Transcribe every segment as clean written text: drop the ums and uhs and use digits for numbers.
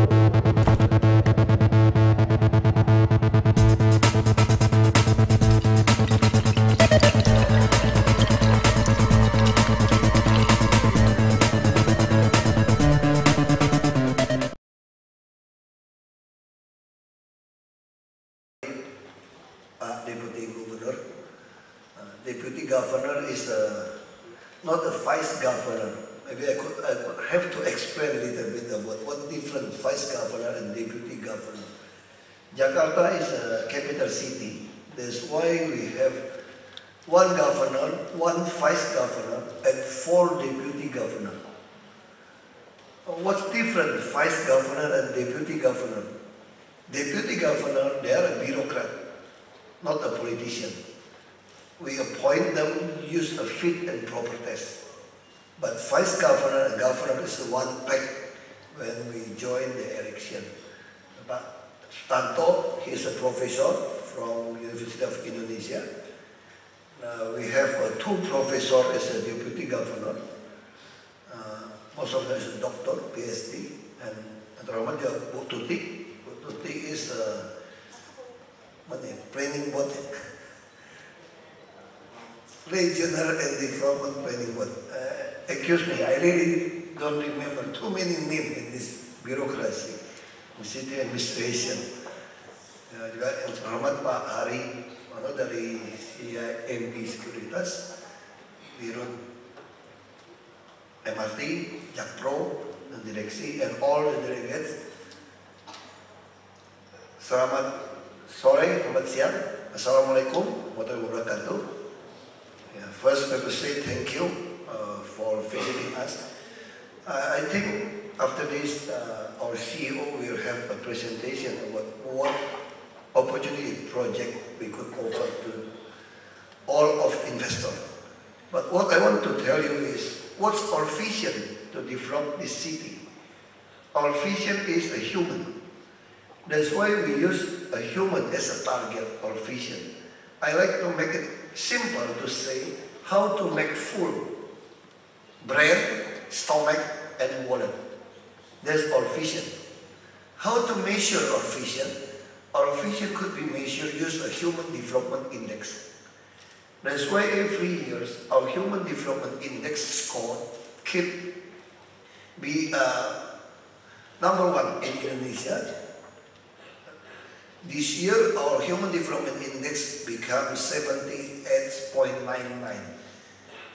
Deputy Governor. Deputy Governor is not a Vice Governor. Maybe I could have to explain a little bit about what different Vice Governor and Deputy Governor. Jakarta is a capital city. That's why we have one governor, one Vice Governor, and 4 Deputy Governor. What's different, Vice Governor and Deputy Governor? Deputy Governor, they are a bureaucrat, not a politician. We appoint them, use a fit and proper test. But Vice Governor and Governor is the one packed when we join the election. But Tanto, he is a professor from University of Indonesia. We have 2 professors as a Deputy Governor. Most of them is a doctor, PhD, and terutama juga Bu Tuti. Bu Tuti is planning board, regional and development planning board. Excuse me, I really don't remember too many names in this bureaucracy, city administration. Juga yang terhormat Pak Hari, dari CIMB Sekuritas, Dirut MRT, Jakpro, dan direksi, and all the delegates. Selamat sore, selamat siang. Assalamualaikum warahmatullahi wabarakatuh. First, let me say thank you for visiting us. I think after this, our CEO will have a presentation about what opportunity project we could offer to all of investors. But what I want to tell you is, what's our vision to develop this city? Our vision is a human. That's why we use a human as a target, our vision. I like to make it simple to say how to make full brain, stomach, and wallet. That's our vision. How to measure our vision? Our vision could be measured using a human development index. That's why every year our human development index score be number 1 in Indonesia. This year our human development index becomes 78.99.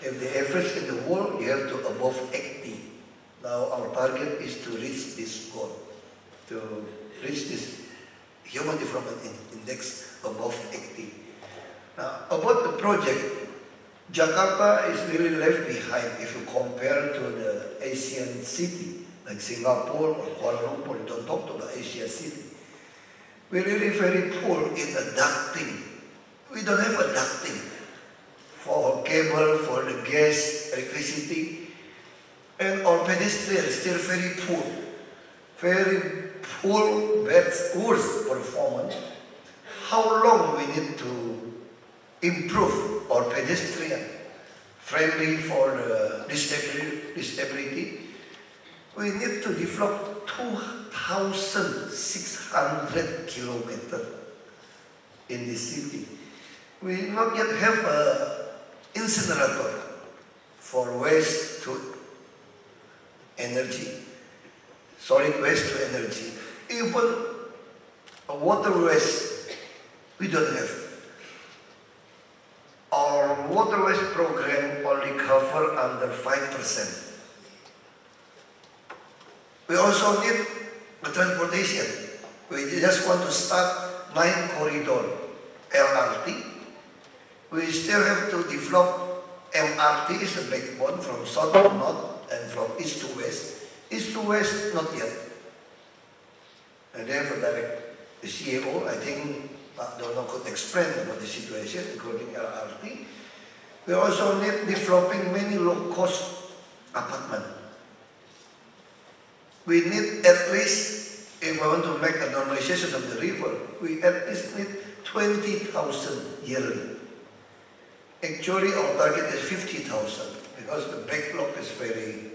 If the average in the world, you have to above 80. Now our target is to reach this goal, to reach this human development index above 80. Now, about the project, Jakarta is really left behind if you compare to the Asian city, like Singapore or Kuala Lumpur. You don't talk to the Asian city. We're really very poor in adapting. We don't have adapting for cable, for the gas, electricity, and our pedestrian is still very poor. Very poor, worse performance. How long we need to improve our pedestrian friendly for the disability? We need to develop 2,600 kilometers in this city. We not yet have an incinerator for waste to energy, solid waste to energy. Even a water waste, we don't have. Our water waste program only cover under 5%. We also need the transportation. We just want to start 9 corridor LRT. We still have to develop MRT is the backbone from south to north and from east to west. East to west, not yet. And therefore, the CEO, I think, Pak Dono could explain about the situation, including LRT. We also need developing many low-cost apartments. We need at least, if we want to make a normalization of the river, we at least need 20,000 yearly. Actually, our target is 50,000 because the backlog is very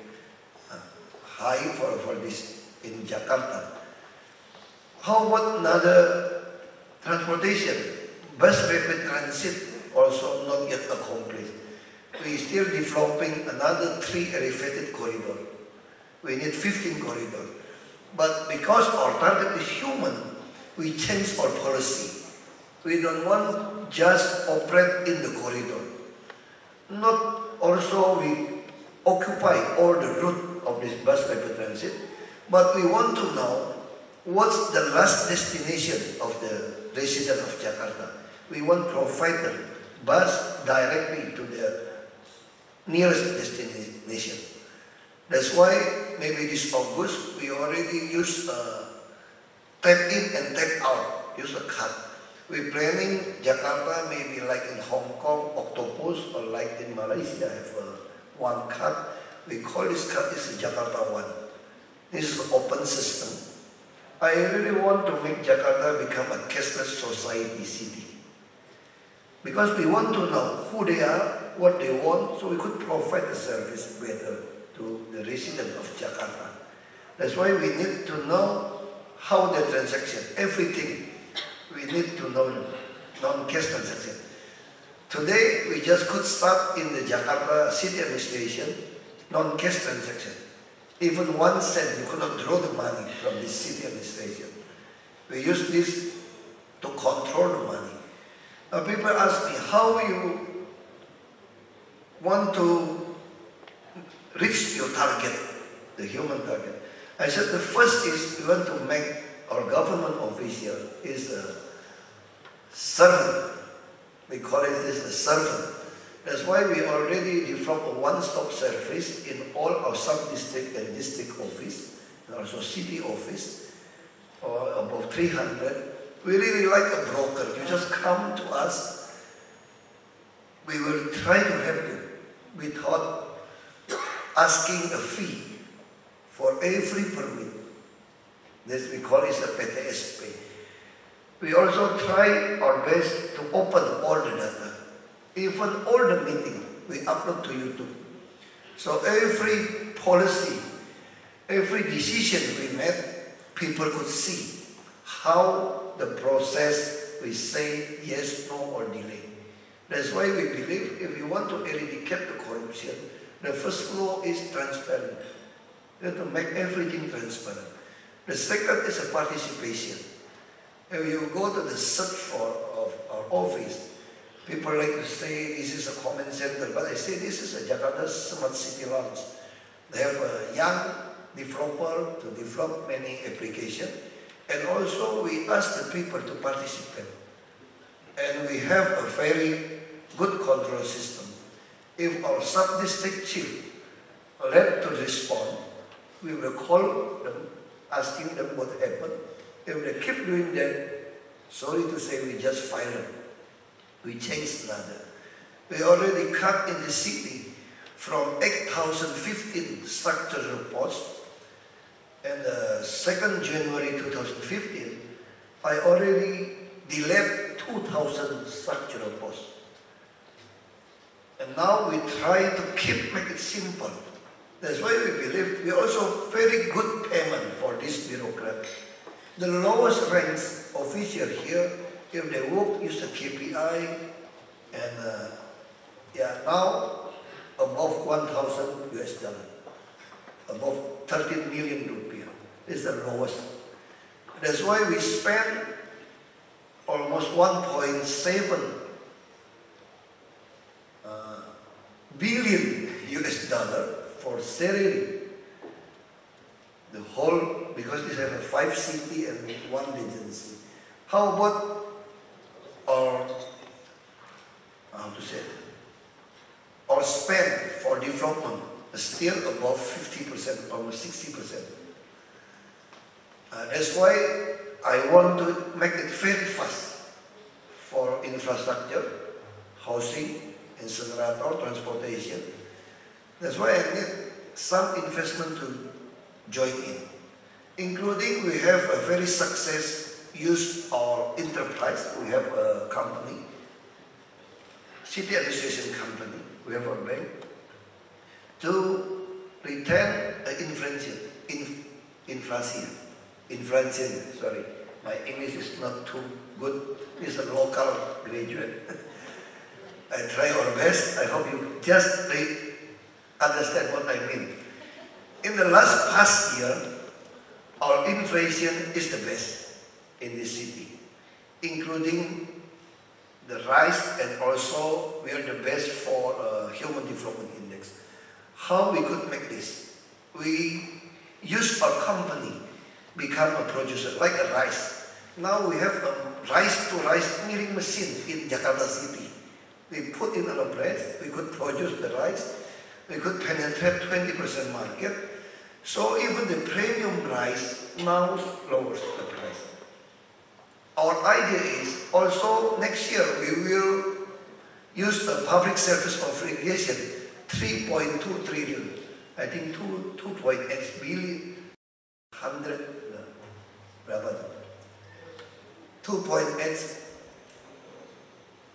high for this in Jakarta. How about another transportation? Bus rapid transit also not yet accomplished. We still developing another 3 elevated corridor. We need 15 corridors. But because our target is human, we change our policy. We don't want just operate in the corridor. Not also we occupy all the route of this bus rapid transit, but we want to know what's the last destination of the resident of Jakarta. We want to provide the bus directly to the nearest destination. That's why maybe this August we already use tap in and tap out, use a card. We're planning Jakarta maybe like in Hong Kong, Octopus, or like in Malaysia have one card. We call this card is Jakarta One. This is an open system. I really want to make Jakarta become a cashless society city. Because we want to know who they are, what they want, so we could provide the service better to the resident of Jakarta. That's why we need to know how the transaction, everything, we need to know the non-cash transaction. Today, we just could start in the Jakarta City Administration, non-cash transaction. Even 1 cent, you could not draw the money from this city administration. We use this to control the money. Now people ask me, how you want to reach your target, the human target? I said the first is we want to make our government official is a servant. We call it this a servant. That's why we already developed a one-stop service in all our sub-district and district office, and also city office, or above 300. We really like a broker. You just come to us. We will try to help you without asking a fee for every permit. This we call it a PTSP. We also try our best to open all the data. Even all the meeting we upload to YouTube. So every policy, every decision we made, people could see how the process we say yes, no, or delay. That's why we believe if we want to eradicate the corruption, the first law is transparent. You have to make everything transparent. The second is a participation. If you go to the search floor of our office, people like to say this is a command center, but I say this is a Jakarta Smart City Launch. They have a young developer to develop many applications, and also we ask the people to participate. And we have a very good control system. If our sub-district chief led to respond, we will call them, asking them what happened. If they keep doing that, sorry to say, we just fire them. We changed another. We already cut in the city from 8,015 structural posts, and 2nd January 2015, I already delayed 2,000 structural posts. And now we try to make it simple. That's why we believe we also very good payment for this bureaucrat. The lowest ranks official here, if they work, use the KPI, and now above 1,000 US dollar, above 13 million rupiah is the lowest. That's why we spend almost 1.7 billion US dollar for salary. The whole, because this have a 5 city and 1 agency. How about our, our spend for development is still above 50%, almost 60%. That's why I want to make it very fast for infrastructure, housing, incinerator, transportation. That's why I need some investment to join in. Including we have a very success use our enterprise. We have a company, city administration company. We have a bank to retain inflation. My English is not too good. It's a local graduate. I try our best. I hope you just understand what I mean. In the last past year, our inflation is the best in this city, including the rice, and also we are the best for Human Development Index. How we could make this? We use our company become a producer, like a rice. Now we have a rice-to-rice milling machine in Jakarta City. We put in our bread, we could produce the rice, we could penetrate 20% market. So even the premium rice now lowers the price. Our idea is also next year we will use the public service of irrigation, 3.2 trillion. I think 2.8 billion,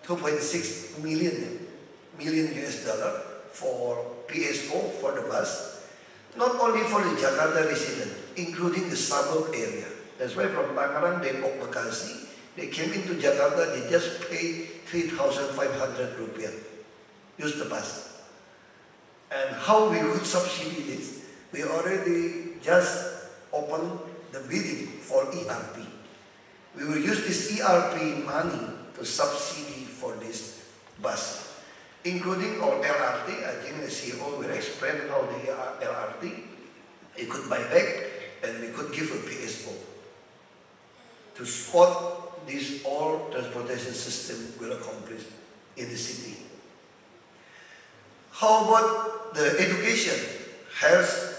2.6 million US dollar for PSO for the bus, not only for the Jakarta resident, including the suburb area. That's why from Tangerang, Depok, Bekasi, they came into Jakarta, they just pay 3,500 rupiah, use the bus. And how we would subsidy this? We already just opened the bidding for ERP. We will use this ERP money to subsidy for this bus, including our LRT. I think the CEO will explain how the LRT, you could buy back and we could give a PSO to support this all transportation system will accomplish in the city. How about the education, health?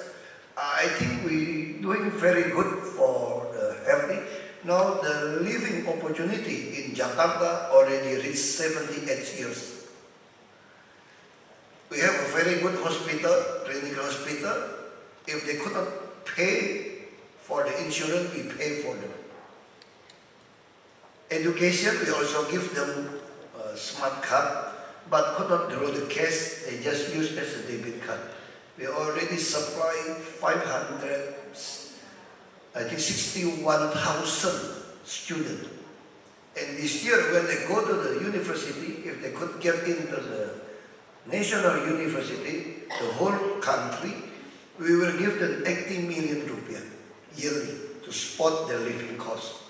I think we're doing very good for the healthy. Now the living opportunity in Jakarta already reached 78 years. We have a very good hospital, clinical hospital. If they could not pay for the insurance, we pay for them. Education, we also give them a smart card, but could not draw the cash, they just use as a debit card. We already supply 61,000 students. And this year, when they go to the university, if they could get into the national university, the whole country, we will give them 80 million rupiah yearly to support their living costs.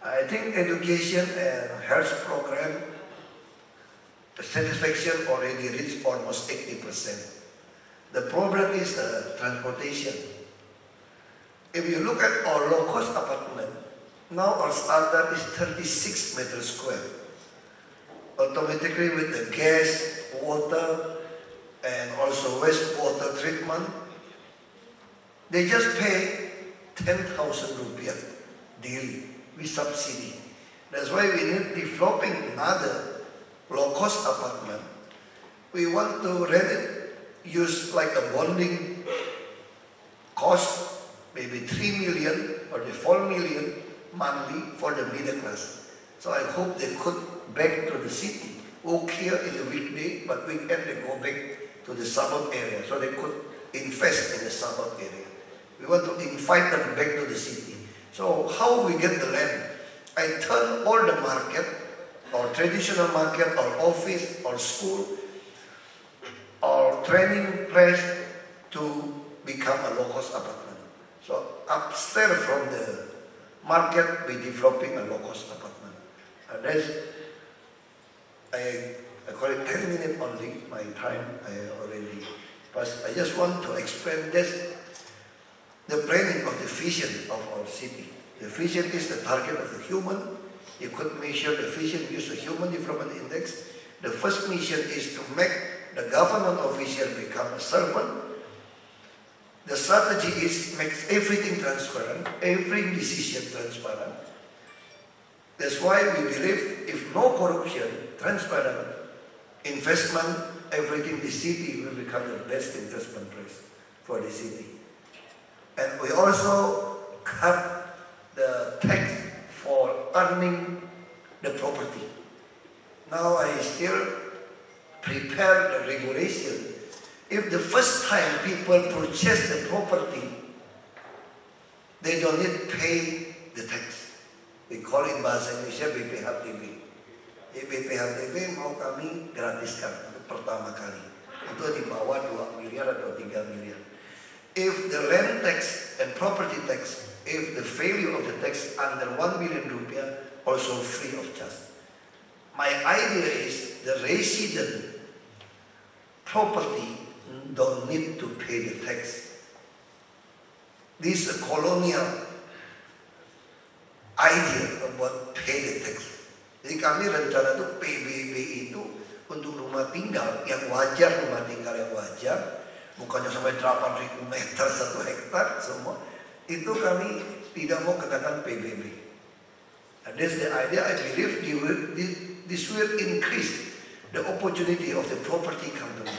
I think education and health program, the satisfaction already reached almost 80%. The problem is transportation. If you look at our low-cost apartment, now our standard is 36 meters square. Automatically with the gas, water, and also wastewater treatment, they just pay 10,000 rupiah daily with subsidy. That's why we need developing another low-cost apartment. We want to rent it, use like a bonding cost, maybe 3 million or the 4 million monthly for the middle class. So I hope they could back to the city, work here in the weekday, but weekend they go back to the suburb area, so they could invest in the suburb area. We want to invite them back to the city. So how we get the land? I turn all the market, our traditional market, our office, our school, our training place to become a low-cost apartment. So upstairs from the market, we're developing a low-cost apartment. And that's, I call it 10 minutes only, my time I already passed. I just want to explain this, the planning of the vision of our city. The vision is the target of the human. You could measure the vision, use the Human Development Index. The first mission is to make the government official become a servant. The strategy is make everything transparent, every decision transparent. That's why we believe if no corruption, transparent, investment, everything, the city will become the best investment place for the city. And we also cut the tax for earning the property. Now I still prepare the regulation. If the first time people purchase the property, they don't need to pay the tax. We call it bahasa Indonesia BPHTB. BPHTB mau kami gratiskan untuk pertama kali. Itu di bawah 2 miliar atau 3 miliar. If the land tax and property tax, if the value of the tax under 1 million rupiah, also free of charge. My idea is the resident property don't need to pay the tax. This is a colonial idea about pay the tax. Jadi kami rencana itu PBB itu untuk rumah tinggal yang wajar, rumah tinggal yang wajar, bukannya sampai 8.000 meter 1 hektar semua. Itu kami tidak mau katakan PBB. And that's the idea. I believe this will increase the opportunity of the property company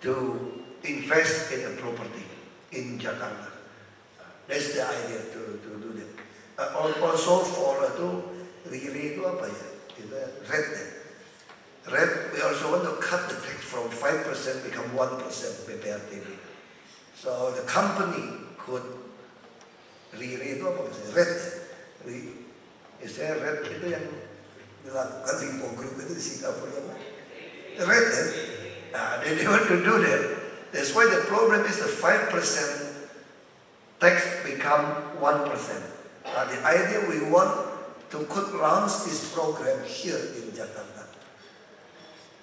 to invest in a property in Jakarta. That's the idea to do that. Also for really itu apa ya? Red. We also want to cut the tax from 5% become 1% BPHTB. So the company could really itu apa maksudnya? Red itu yang dilakukan Limpo Group itu di Singapura apa? Red. They want to do that. That's why the problem is the 5% tax become 1%. The idea we want to could launch this program here in Jakarta.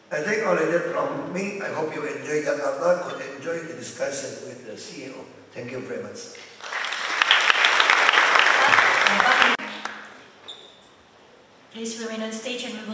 I think only that from me. I hope you enjoy Jakarta, could enjoy the discussion with the CEO. Thank you very much. Please remain on stage and we will